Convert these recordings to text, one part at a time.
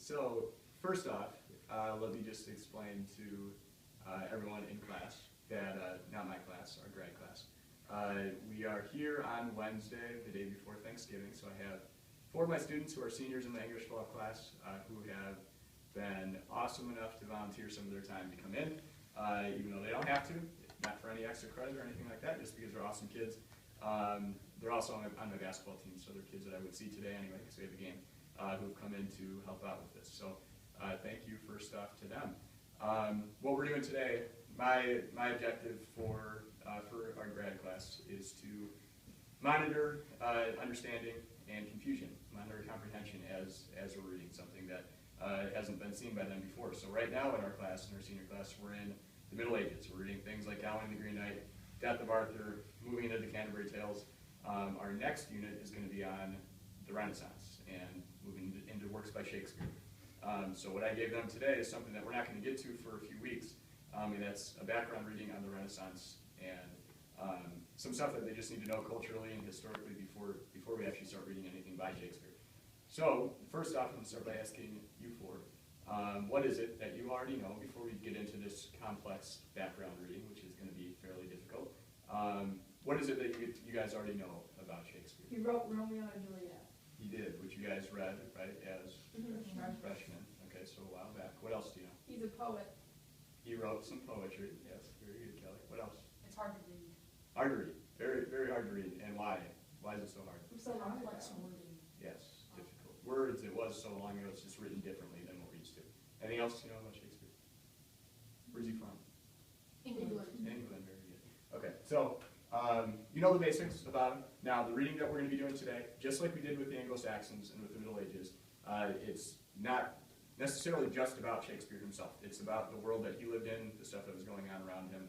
So first off, let me just explain to everyone in class that, not my class, our grad class. We are here on Wednesday, the day before Thanksgiving, so I have 4 of my students who are seniors in the English 12 class who have been awesome enough to volunteer some of their time to come in, even though they don't have to, not for any extra credit or anything like that, just because they're awesome kids. They're also on my basketball team, so they're kids that I would see today anyway, because we have a game, who have come in to help out with this. So thank you first off to them. What we're doing today, my objective for our grad class is to monitor understanding and confusion, monitor comprehension as we're reading something that hasn't been seen by them before. So right now in our class, in our senior class, we're in the Middle Ages. We're reading things like Gawain and the Green Knight, Death of Arthur, moving into the Canterbury Tales. Our next unit is going to be on the Renaissance and moving into works by Shakespeare. So what I gave them today is something that we're not going to get to for a few weeks, and that's a background reading on the Renaissance and some stuff that they just need to know culturally and historically before we actually start reading anything by Shakespeare. So first off, I'm going to start by asking you 4, what is it that you already know before we get into this complex background reading, which is going to be fairly difficult? What is it that you guys already know about Shakespeare? He wrote Romeo and Juliet. He did, which you guys read, right, as freshmen. Okay, so a while back. What else do you know? He's a poet. He wrote some poetry. Yes, very good, Kelly. What else? It's hard to read. Hard to read. Very, very hard to read. And why? Why is it so hard? So Complex long ago. wording. Yes, difficult. Words, it was so long ago, it's just written differently than what we're used to. Anything else you know about Shakespeare? Where's he from? England. England, very good. Okay, so you know the basics about him. Now, the reading that we're going to be doing today, just like we did with the Anglo-Saxons and with the Middle Ages, it's not necessarily just about Shakespeare himself. It's about the world that he lived in, the stuff that was going on around him,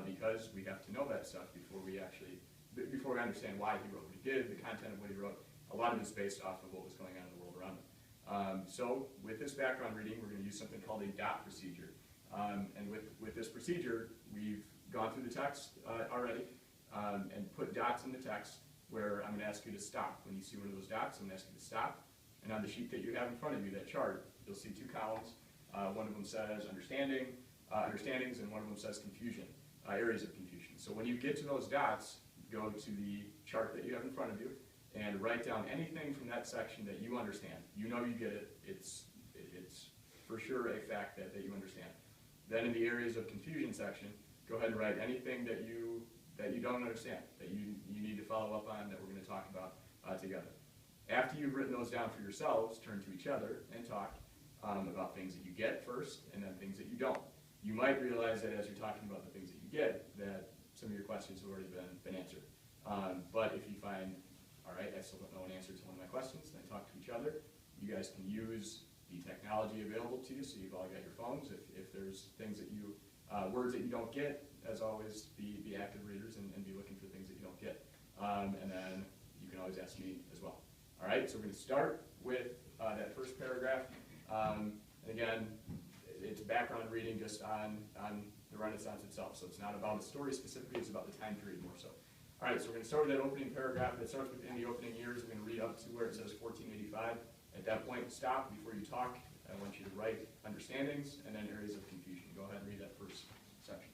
because we have to know that stuff before we understand why he wrote what he did, the content of what he wrote. A lot of it is based off of what was going on in the world around him. So with this background reading, we're going to use something called a dot procedure. And with this procedure, we've gone through the text already and put dots in the text where I'm going to ask you to stop. When you see one of those dots, I'm going to ask you to stop. And on the sheet that you have in front of you, that chart, you'll see 2 columns. One of them says understandings, and one of them says confusion, areas of confusion. So when you get to those dots, go to the chart that you have in front of you and write down anything from that section that you understand. You know you get it. It's for sure a fact that you understand. Then in the areas of confusion section, go ahead and write anything that you don't understand, that you need to follow up on, that we're going to talk about together. After you've written those down for yourselves, turn to each other and talk about things that you get first and then things that you don't. You might realize that as you're talking about the things that you get, that some of your questions have already been answered. But if you find, all right, I still don't know an answer to one of my questions, then talk to each other. You guys can use the technology available to you, so you've all got your phones. If there's things that you, words that you don't get, as always, be active readers and be looking for things that you don't get. And then you can always ask me as well. All right, so we're going to start with that first paragraph. And again, it's background reading just on the Renaissance itself. So it's not about the story specifically, it's about the time period more so. All right, so we're going to start with that opening paragraph that starts within the opening years. We're going to read up to where it says 1485. At that point, stop before you talk. I want you to write understandings and then areas of confusion. Go ahead and read that first section.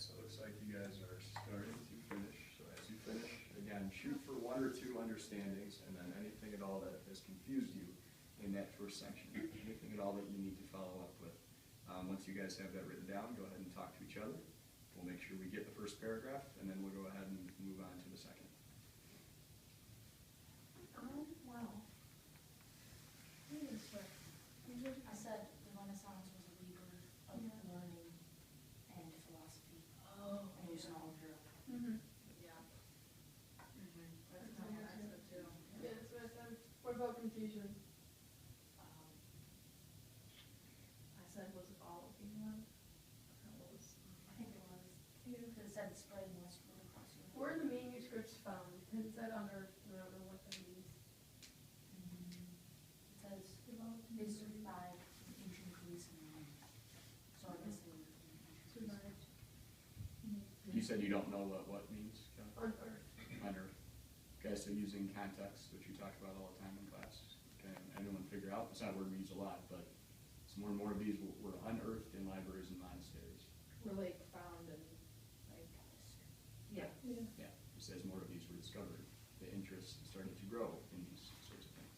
so it looks like you guys are starting to finish. So as you finish, again, shoot for 1 or 2 understandings, and then anything at all that has confused you in that first section, anything at all that you need to follow up with. Once you guys have that written down, go ahead and talk to each other. We'll make sure we get the first paragraph, and then we'll go ahead and move on to the second. Wow. I said the Renaissance was a rebirth of learning and philosophy. Oh. And it was an all Europe. Yeah. That's not what I said too. Yeah, that's what I said. What about confusion? I said, was it all of England? Or was, I think it was. It said spreading westward across Europe. Where are the manuscripts found? Because it said unearthed, and I don't know what that means. It says they survived ancient Greece and Rome. So I guess they were Survived. You said you don't know what means, Kelly? Unearthed. Unearthed. Okay, so using context, which you talk about all the time in class. Can anyone figure out? It's not a word we use a lot, but some more and more of these were unearthed in libraries and monasteries. were like found and like, yeah. Yeah, just as more of these were discovered, the interest started to grow in these sorts of things.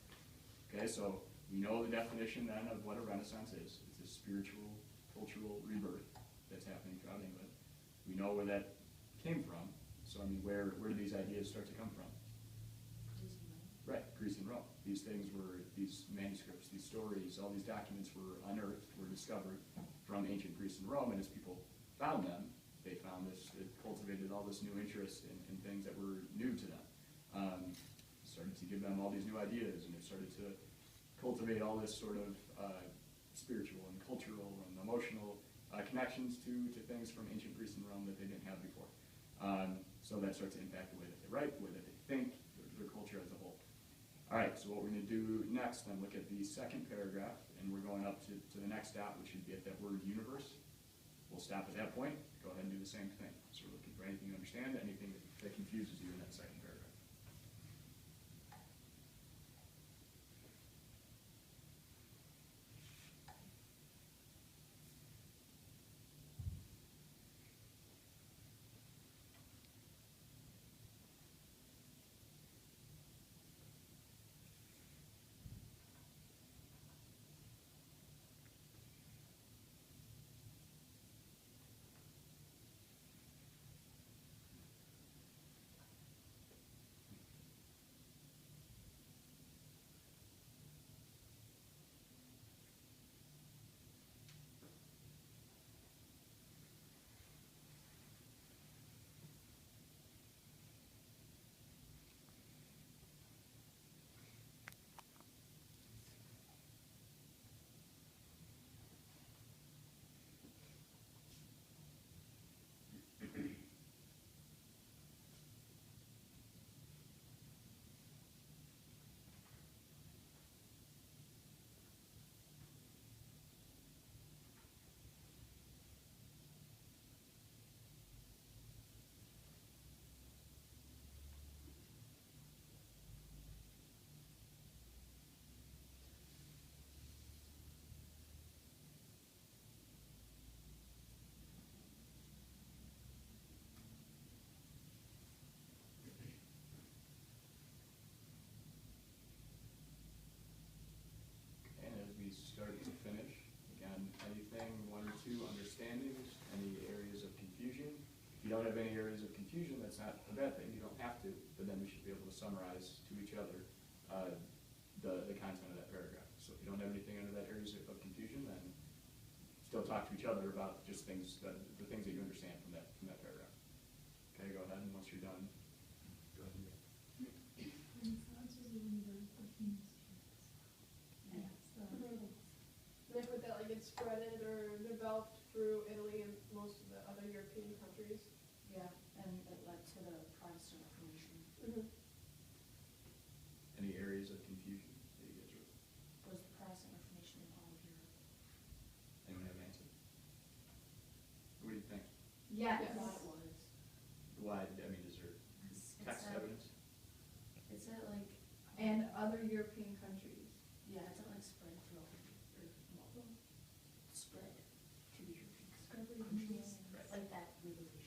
Okay, so we know the definition then of what a Renaissance is. It's a spiritual, cultural rebirth that's happening throughout England. We know where that came from. So I mean, where do these ideas start to come from? Greece and Rome. Right, Greece and Rome. These things were, these manuscripts, these stories, all these documents were unearthed, were discovered from ancient Greece and Rome, and as people found them, they found this, it cultivated all this new interest in things that were new to them. Started to give them all these new ideas, and it started to cultivate all this sort of spiritual and cultural and emotional connections to things from ancient Greece and Rome that they didn't have before. So that starts to impact the way that they write, the way that they think, their culture as a whole. All right, so what we're going to do next, then look at the second paragraph, and we're going up to the next stop, which should be at that word universe. We'll stop at that point, go ahead and do the same thing. So we're looking for anything to understand, anything that confuses you in that second paragraph. Start to finish. Again, anything, 1 or 2 understandings, any areas of confusion. If you don't have any areas of confusion, that's not a bad thing. You don't have to, but then we should be able to summarize to each other the content of that paragraph. So if you don't have anything under that areas of confusion, then still talk to each other about just things, the things that you understand from that paragraph. Okay, go ahead, and once you're done, go ahead and They put that like it spreaded or developed through Italy and most of the other European countries. Yeah, and it led to the Protestant Reformation. Any areas of confusion that you guys wrote? Was the Protestant Reformation in all of Europe? Anyone have an answer? What do you think? Yes. I thought it was. Why, I mean, is there text evidence? It said like. And other European countries. Yeah, it said like spread throughout, or spread to the European countries. Right. Like that revelation.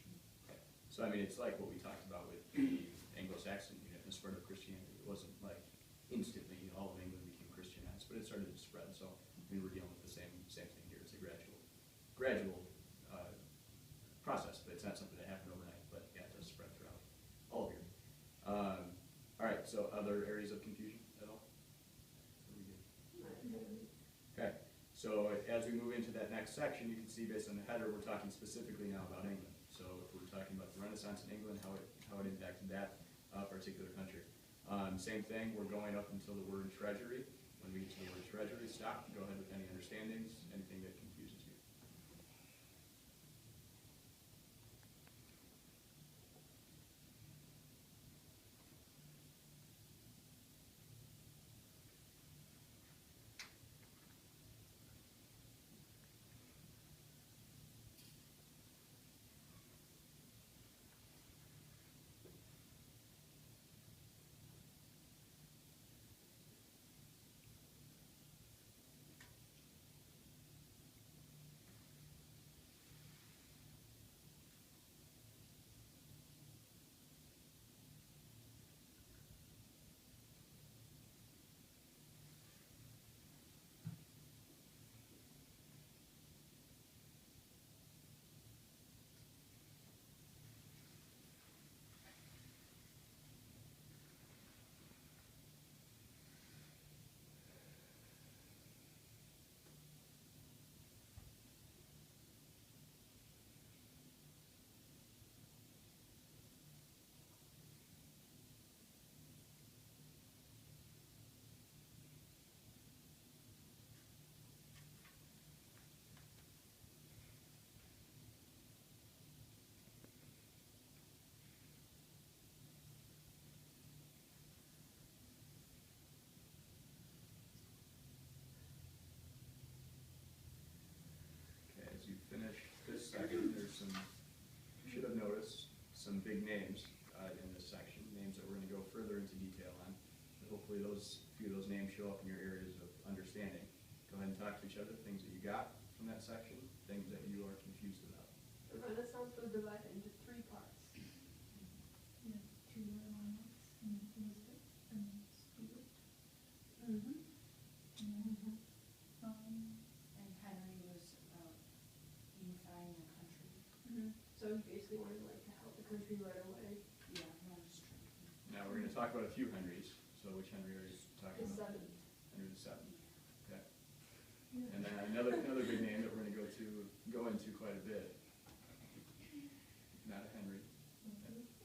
So I mean, it's like what we talked about with the Anglo-Saxon unit and the spread of Christianity. It wasn't like instantly all of England became Christianized, but it started to spread. So I mean, we're dealing with the same thing here. It's a gradual process, but it's not something that happened overnight. But yeah, it does spread throughout all of Europe. All right. So other areas of confusion at all? Are we good? Okay. So as we move into that next section, you can see based on the header, we're talking specifically now about England. So if we're talking about the Renaissance in England, how it impacted that particular country. Same thing, we're going up until the word treasury. When we get to the word treasury, stop, go ahead with any understandings, anything that confuses you. Second, there's some, you should have noticed some big names in this section, names that we're going to go further into detail on. But hopefully a few of those names show up in your areas of understanding. Go ahead and talk to each other, things that you got from that section, things that you are confused about. The Renaissance was divided into 3 parts. Yeah, 2 Romanovs and Elizabeth and Stuart. Mm-hmm. And And Henry was about unifying the country. So he basically wanted like to help the country right away. Yeah, not just strengthen. Now we're going to talk about a few Henrys. So which Henry are you talking The about? 7th. Henry the Seventh. Okay. And then another big name that we're going to go into quite a bit. Not a Henry.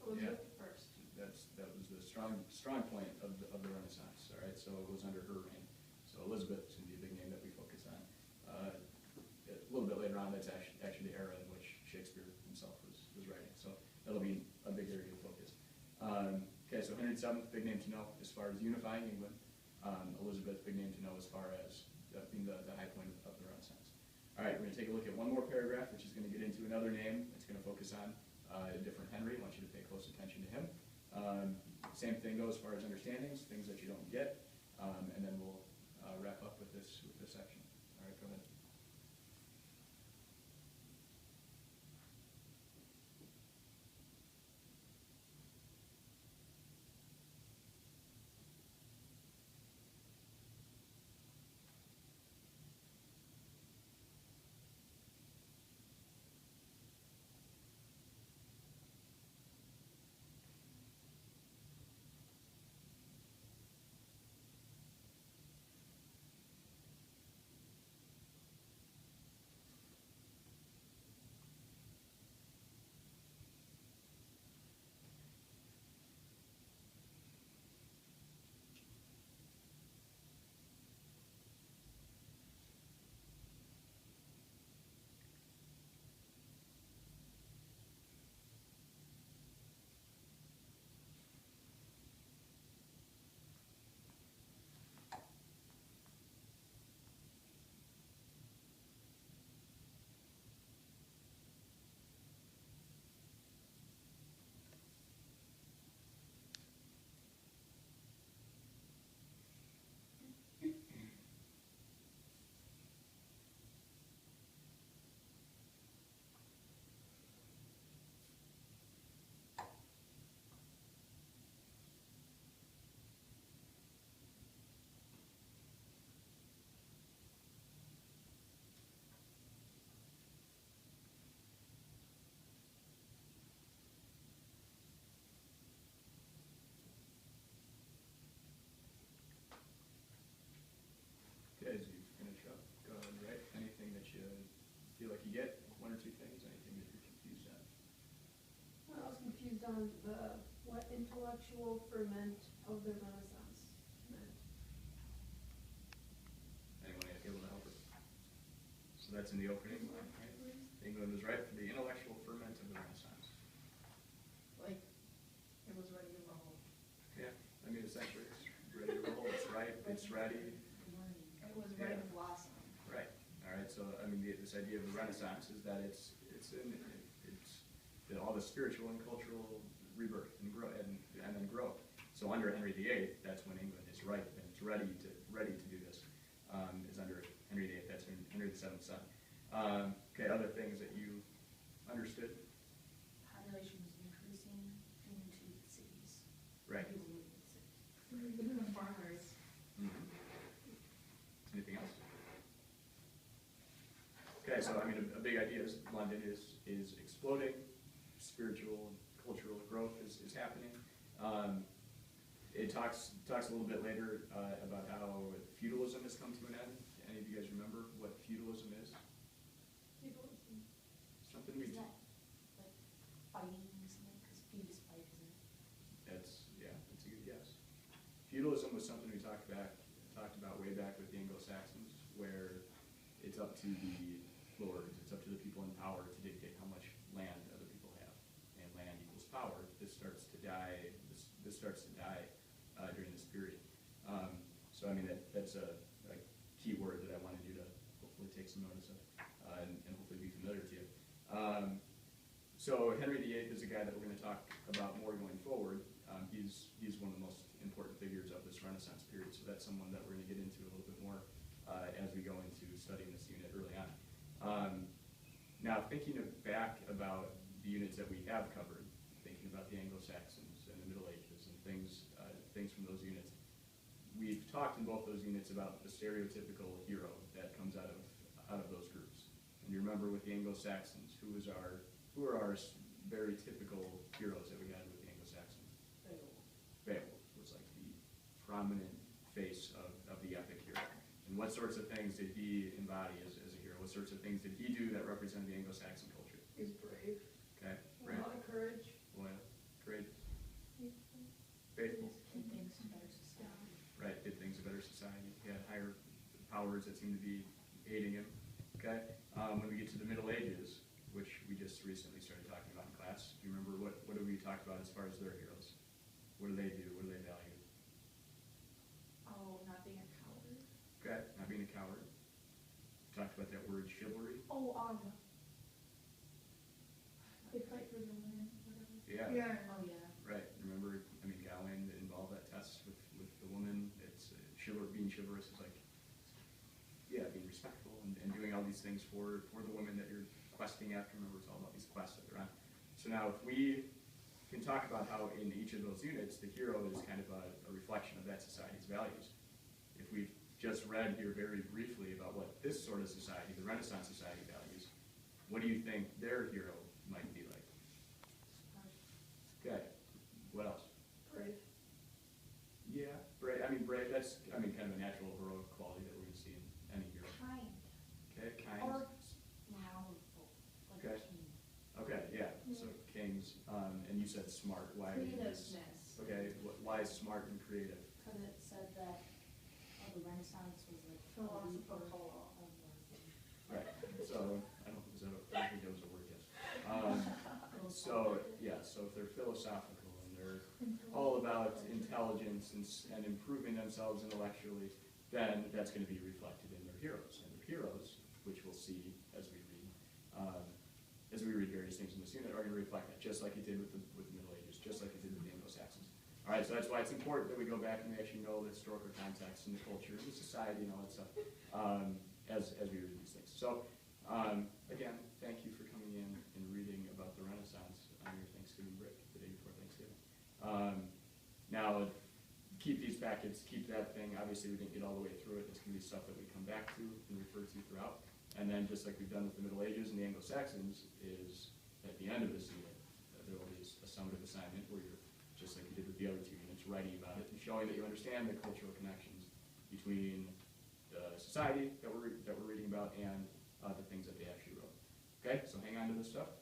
Elizabeth the First. That was the strong point of the Renaissance. All right, so it was under her reign. So Elizabeth is going to be a big name that we focus on. A little bit later on, that's actually the era in which Shakespeare himself was writing. So that'll be a big area of focus. Okay, so Henry VII, big name to know as far as unifying England. Elizabeth, big name to know as far as being the high point of the Renaissance. All right, we're going to take a look at one more paragraph, which is going to get into another name. It's going to focus on a different Henry. I want you to pay close attention to him. Same thing goes as far as understandings, things that you don't get, and then we'll wrap up with this section. All right, go ahead. on what intellectual ferment of the Renaissance meant. Anyone able to help us? So that's in the opening, right? England was ripe for the intellectual ferment of the Renaissance. Like, it was ready to roll. Yeah, I mean, essentially, it's ready to roll, it's ripe, it's ready. It was ready to blossom. Right, all right, so, I mean, this idea of the Renaissance is that it's all the spiritual and cultural rebirth and grow, and then growth. So under Henry VIII, that's when England is ripe and it's ready to do this, is under Henry VIII, that's Henry VII's son. Okay, other things that you understood? Population was increasing into the cities. Right. People living in the cities. Even the farmers. Mm-hmm. Anything else? Okay, so I mean, a big idea is London is exploding, spiritual and cultural growth is happening. It talks a little bit later about how feudalism has come to an end. Any of you guys remember what feudalism is? Something we Is that like fighting something? Because feud is fight, isn't it? that's a good guess. Feudalism was something we talked about way back with the Anglo-Saxons, where it's up to the lords, it's up to the people in power to dictate how much land other people have, and land equals power. This starts to die. This starts to die during this period. So I mean that's a key word that I wanted you to hopefully take some notice of, and hopefully be familiar to you. So Henry VIII is a guy that we're going to talk about more going forward. He's one of the most important figures of this Renaissance period. So that's someone that we're going to get into a little bit more as we go into studying this unit early on. Now, thinking back about the units that we have covered, thinking about the Anglo-Saxons and the Middle Ages and things from those units, we've talked in both those units about the stereotypical hero that comes out of those groups. And you remember with the Anglo-Saxons, who are our very typical heroes that we had with the Anglo-Saxons? Beowulf was like the prominent face of the epic hero. And what sorts of things did he embody as a hero? What sorts of things did he do that represented the Anglo-Saxon culture? He's brave. Okay, A right. lot of courage. Loyal, great, faithful. Did things to better society. Right, did things a better society. He had higher powers that seemed to be aiding him. Okay, when we get to the Middle Ages, which we just recently started talking about in class, do you remember what did we talk about as far as their heroes? What do they do? What do they value? Oh, not being a coward. Okay, not being a coward. Talked about that word chivalry. Oh, They fight for the land, whatever. Yeah. Oh, yeah. Right. Remember, I mean, Gawain involved that test with the woman. It's being chivalrous is like, being respectful and doing all these things for the women that you're questing after. Remember, it's all about these quests that they're on. So now, if we can talk about how in each of those units, the hero is kind of a reflection of that society's values. If we've just read here very briefly about what this sort of society, the Renaissance society, values, what do you think their hero might be like? Okay. What else? Brave. Yeah, brave. I mean, brave. That's kind of a natural heroic quality that we're going to see in any hero. Kind. Okay, kind. Or powerful. Like Okay. a king. Okay, yeah. So kings. And you said smart. Why? creativeness. Okay. Why is smart and creative? Because it said that the Renaissance was like Philosophical. Right. So I don't think that was a word yet. So if they're philosophical and they're all about intelligence and improving themselves intellectually, then that's going to be reflected in their heroes. And their heroes, which we'll see as we read various things in this unit, are going to reflect that, just like it did with the Middle Ages, just like it did with the Anglo-Saxons. All right, so that's why it's important that we go back and we actually know the historical context and the culture and the society and all that stuff as we read these things. So again, thank you for coming in and reading about the Renaissance on your Thanksgiving break, the day before Thanksgiving. Now, keep these packets, keep that thing. Obviously, we didn't get all the way through it. It's going to be stuff that we come back to and refer to throughout. And then, just like we've done with the Middle Ages and the Anglo-Saxons, is at the end of this unit, there will be a summative assignment where you're, just like you did with the other two units, writing about it and showing that you understand the cultural connections between the society that we're reading about and the things that they actually wrote. Okay, so hang on to this stuff.